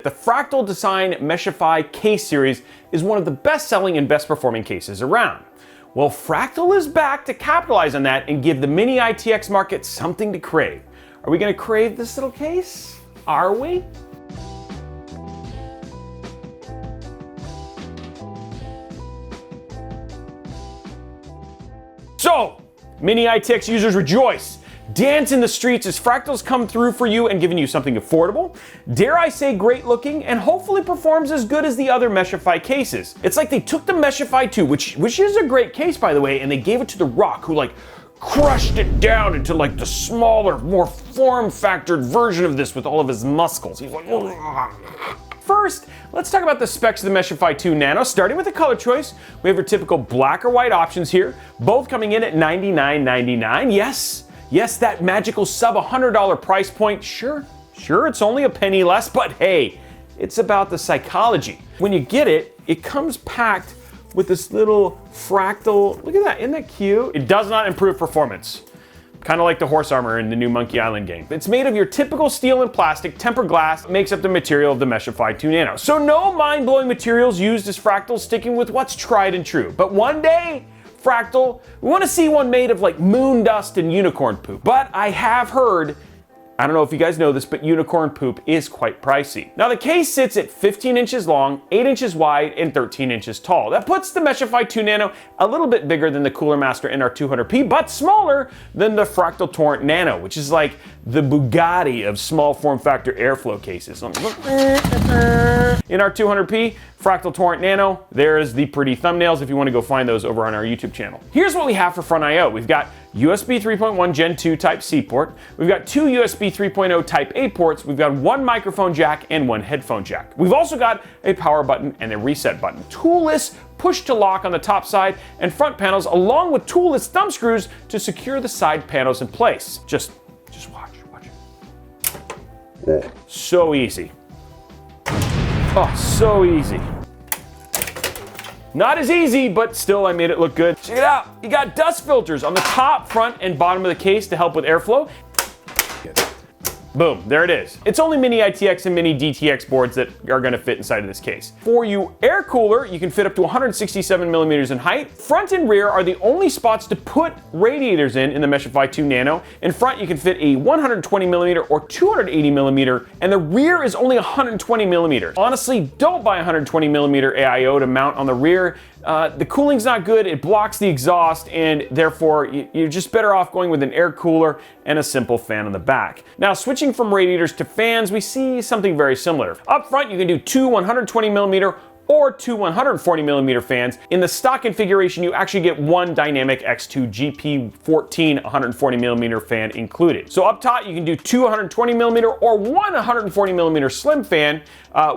The Fractal Design Meshify case series is one of the best-selling and best-performing cases around. Well, Fractal is back to capitalize on that and give the mini ITX market something to crave. Are we going to crave this little case? Are we? So, mini ITX users rejoice. Dance in the streets as Fractal's come through for you and giving you something affordable, dare I say great looking, and hopefully performs as good as the other Meshify cases. It's like they took the Meshify 2, which is a great case by the way, and they gave it to The Rock, who like crushed it down into like the smaller, more form-factored version of this with all of his muscles. He's like, ugh. First, let's talk about the specs of the Meshify 2 Nano, starting with the color choice. We have your typical black or white options here, both coming in at $99.99. Yes, that magical sub $100 price point. Sure, it's only a penny less, but hey, it's about the psychology. When you get it, it comes packed with this little fractal, look at that, isn't that cute? It does not improve performance. Kind of like the horse armor in the new Monkey Island game. It's made of your typical steel and plastic. Tempered glass makes up the material of the Meshify 2 Nano. So no mind-blowing materials used as Fractal, sticking with what's tried and true. But one day, Fractal, we want to see one made of like moon dust and unicorn poop. But I have heard, I don't know if you guys know this, but unicorn poop is quite pricey. Now the case sits at 15 inches long, 8 inches wide, and 13 inches tall. That puts the Meshify 2 Nano a little bit bigger than the Cooler Master NR200P, but smaller than the Fractal Torrent Nano, which is like the Bugatti of small form factor airflow cases. NR200P, Fractal Torrent Nano, there's the pretty thumbnails if you want to go find those over on our YouTube channel. Here's what we have for front I/O. We've got USB 3.1 Gen 2 Type C port. We've got two USB 3.0 Type A ports. We've got one microphone jack and one headphone jack. We've also got a power button and a reset button. Toolless push to lock on the top side and front panels, along with toolless thumb screws to secure the side panels in place. Just watch it. So easy. Oh, so easy. Not as easy, but still I made it look good. Check it out. You got dust filters on the top, front, and bottom of the case to help with airflow. Boom, there it is. It's only mini ITX and mini DTX boards that are gonna fit inside of this case. For you air cooler, you can fit up to 167 millimeters in height. Front and rear are the only spots to put radiators in the Meshify 2 Nano. In front, you can fit a 120 millimeter or 280 millimeter, and the rear is only 120 millimeters. Honestly, don't buy 120 millimeter AIO to mount on the rear. The cooling's not good, it blocks the exhaust, and therefore you're just better off going with an air cooler and a simple fan on the back. Now, switching from radiators to fans, we see something very similar. Up front, you can do two 120 millimeter or two 140 millimeter fans. In the stock configuration, you actually get one Dynamic X2 GP14 140 millimeter fan included. So up top, you can do two 120 millimeter or one 140 millimeter slim fan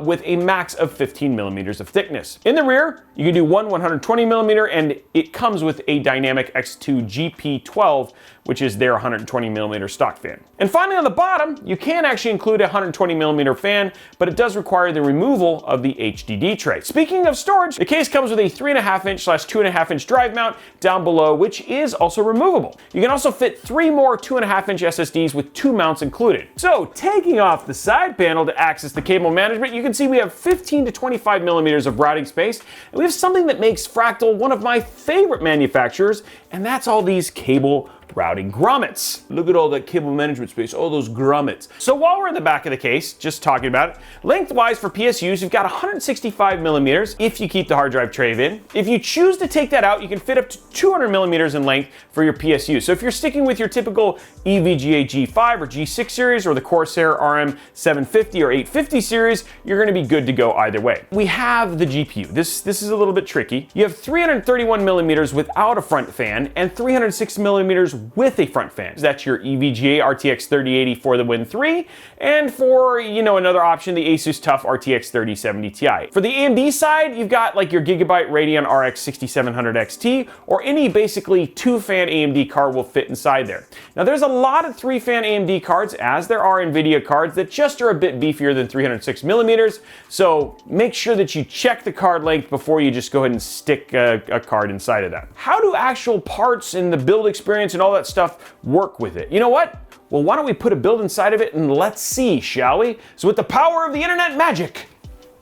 with a max of 15 millimeters of thickness. In the rear, you can do one 120 millimeter, and it comes with a Dynamic X2 GP12, which is their 120 millimeter stock fan. And finally on the bottom, you can actually include a 120 millimeter fan, but it does require the removal of the HDD tray. Speaking of storage, the case comes with a 3.5 inch / 2.5 inch drive mount down below, which is also removable. You can also fit 3 more 2.5 inch SSDs with 2 mounts included. So taking off the side panel to access the cable management, you can see we have 15 to 25 millimeters of routing space, and we have something that makes Fractal one of my favorite manufacturers, and that's all these cable routing grommets. Look at all that cable management space, all those grommets. So while we're in the back of the case, just talking about it, lengthwise for PSUs, you've got 165 millimeters if you keep the hard drive tray in. If you choose to take that out, you can fit up to 200 millimeters in length for your PSU. So if you're sticking with your typical EVGA G5 or G6 series or the Corsair RM750 or 850 series, you're gonna be good to go either way. We have the GPU. This is a little bit tricky. You have 331 millimeters without a front fan and 306 millimeters with a front fan. That's your EVGA RTX 3080 for the Win 3, and for, another option, the Asus TUF RTX 3070 Ti. For the AMD side, you've got like your Gigabyte Radeon RX 6700 XT, or any basically 2-fan AMD card will fit inside there. Now there's a lot of 3-fan AMD cards, as there are NVIDIA cards, that just are a bit beefier than 306 millimeters, so make sure that you check the card length before you just go ahead and stick a card inside of that. How do actual parts and the build experience and and all that stuff work with it. You know what? Well, why don't we put a build inside of it and let's see, shall we? So with the power of the internet magic,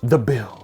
the build.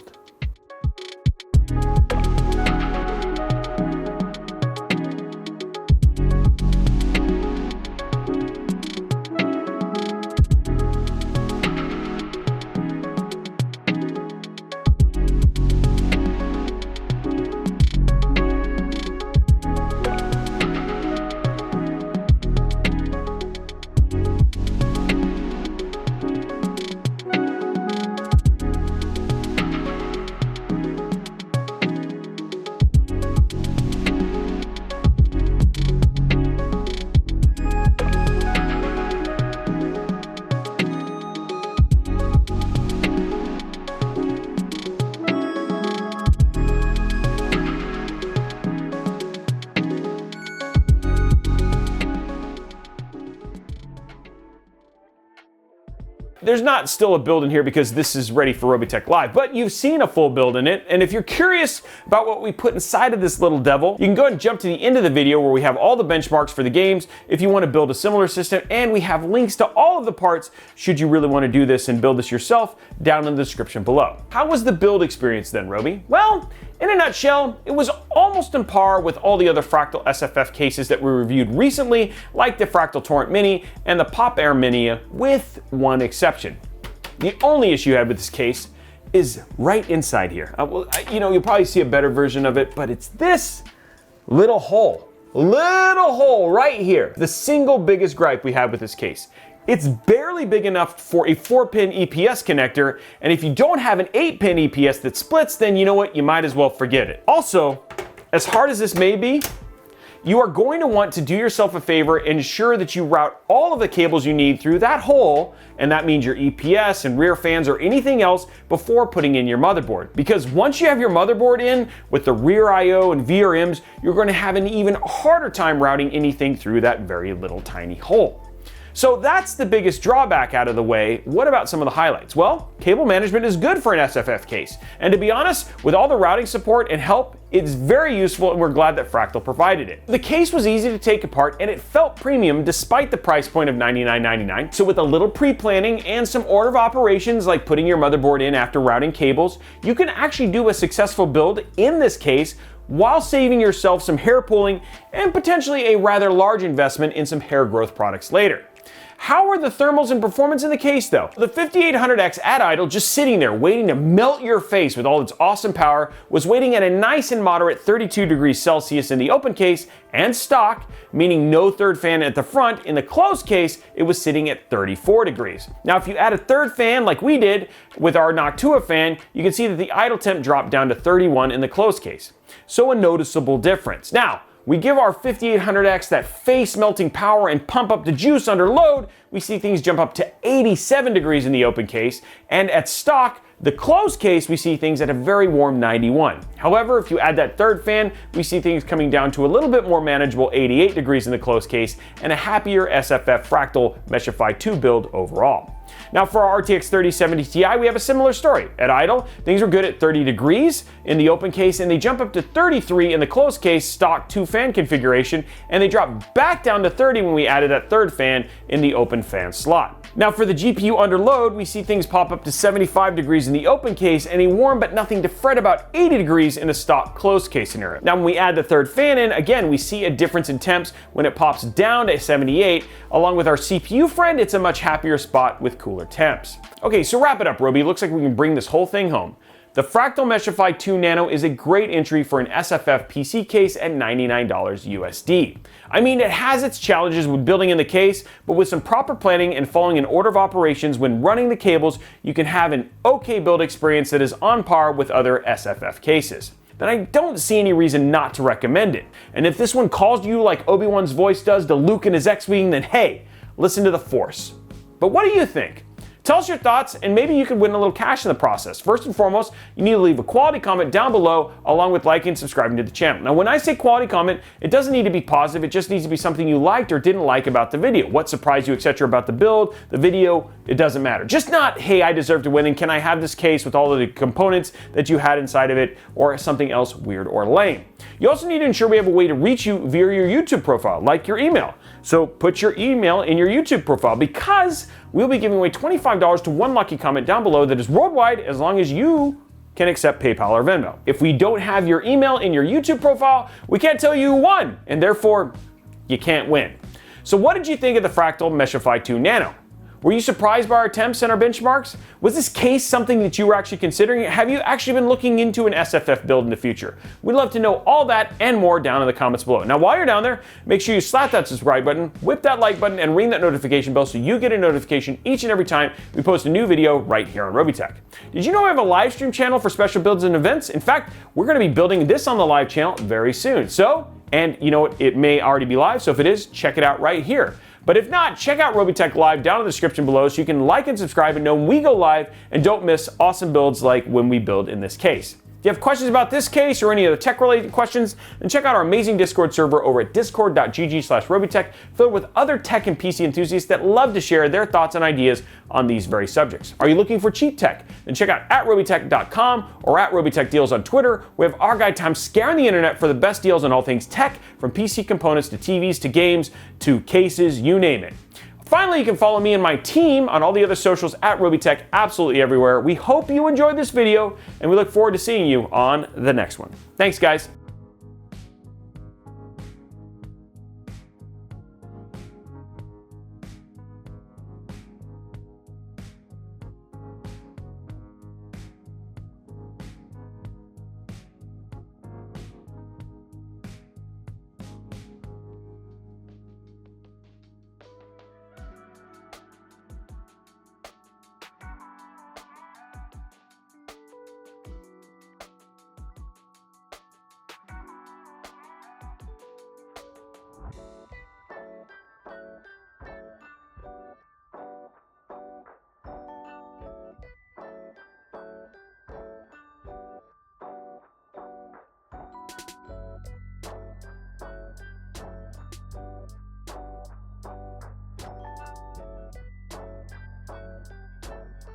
There's not still a build in here because this is ready for Robeytech Live, but you've seen a full build in it, and if you're curious about what we put inside of this little devil, you can go ahead and jump to the end of the video where we have all the benchmarks for the games if you want to build a similar system, and we have links to all of the parts should you really want to do this and build this yourself down in the description below. How was the build experience then, Robey? Well, in a nutshell, it was almost on par with all the other Fractal SFF cases that we reviewed recently, like the Fractal Torrent Mini and the Pop Air Mini, with one exception. The only issue I had with this case is right inside here. You'll probably see a better version of it, but it's this little hole right here. The single biggest gripe we have with this case. It's barely big enough for a 4-pin EPS connector, and if you don't have an 8-pin EPS that splits, then you know what, you might as well forget it. Also, as hard as this may be, you are going to want to do yourself a favor and ensure that you route all of the cables you need through that hole, and that means your EPS and rear fans or anything else before putting in your motherboard. Because once you have your motherboard in with the rear I/O and VRMs, you're going to have an even harder time routing anything through that very little tiny hole. So that's the biggest drawback out of the way. What about some of the highlights? Well, cable management is good for an SFF case. And to be honest, with all the routing support and help, it's very useful, and we're glad that Fractal provided it. The case was easy to take apart and it felt premium despite the price point of $99.99. So with a little pre-planning and some order of operations like putting your motherboard in after routing cables, you can actually do a successful build in this case while saving yourself some hair pulling and potentially a rather large investment in some hair growth products later. How are the thermals and performance in the case though? The 5800X at idle, just sitting there waiting to melt your face with all its awesome power, was waiting at a nice and moderate 32 degrees Celsius in the open case and stock, meaning no third fan at the front. In the closed case, it was sitting at 34 degrees. Now, if you add a third fan like we did with our Noctua fan, you can see that the idle temp dropped down to 31 in the closed case. So a noticeable difference. Now, we give our 5800X that face melting power and pump up the juice under load, we see things jump up to 87 degrees in the open case, and at stock, the closed case, we see things at a very warm 91. However, if you add that third fan, we see things coming down to a little bit more manageable 88 degrees in the closed case, and a happier SFF Fractal Meshify 2 build overall. Now for our RTX 3070 Ti, we have a similar story. At idle, things were good at 30 degrees in the open case, and they jump up to 33 in the closed case stock 2-fan configuration, and they drop back down to 30 when we added that third fan in the open fan slot. Now for the GPU under load, we see things pop up to 75 degrees in the open case and a warm but nothing to fret about 80 degrees in a stock closed case scenario. Now when we add the third fan in, again, we see a difference in temps when it pops down to 78. Along with our CPU friend, it's a much happier spot with cooler temps. Okay, so wrap it up, Robey. Looks like we can bring this whole thing home. The Fractal Meshify 2 Nano is a great entry for an SFF PC case at $99 USD. I mean, it has its challenges with building in the case, but with some proper planning and following an order of operations when running the cables, you can have an okay build experience that is on par with other SFF cases. Then I don't see any reason not to recommend it. And if this one calls to you like Obi-Wan's voice does to Luke and his X-Wing, then hey, listen to the Force. But what do you think? Tell us your thoughts, and maybe you could win a little cash in the process. First and foremost, you need to leave a quality comment down below, along with liking and subscribing to the channel. Now, when I say quality comment, it doesn't need to be positive, it just needs to be something you liked or didn't like about the video. What surprised you, etc. about the build, the video, it doesn't matter. Just not, hey, I deserve to win, and can I have this case with all of the components that you had inside of it, or something else weird or lame. You also need to ensure we have a way to reach you via your YouTube profile, like your email. So put your email in your YouTube profile, because we'll be giving away $25 to one lucky comment down below that is worldwide, as long as you can accept PayPal or Venmo. If we don't have your email in your YouTube profile, we can't tell you who won, and therefore you can't win. So what did you think of the Fractal Meshify 2 Nano? Were you surprised by our attempts and our benchmarks? Was this case something that you were actually considering? Have you actually been looking into an SFF build in the future? We'd love to know all that and more down in the comments below. Now, while you're down there, make sure you slap that subscribe button, whip that like button, and ring that notification bell so you get a notification each and every time we post a new video right here on Robeytech. Did you know we have a live stream channel for special builds and events? In fact, we're going to be building this on the live channel very soon. And you know what, it may already be live, so if it is, check it out right here. But if not, check out Robeytech Live down in the description below so you can like and subscribe and know when we go live, and don't miss awesome builds like when we build in this case. If you have questions about this case or any other tech-related questions, then check out our amazing Discord server over at discord.gg/Robeytech, filled with other tech and PC enthusiasts that love to share their thoughts and ideas on these very subjects. Are you looking for cheap tech? Then check out @Robeytech.com or @Robeytech Deals on Twitter. We have our guy Tom scaring the internet for the best deals on all things tech, from PC components to TVs to games to cases, you name it. Finally, you can follow me and my team on all the other socials @Robeytech, absolutely everywhere. We hope you enjoyed this video, and we look forward to seeing you on the next one. Thanks, guys.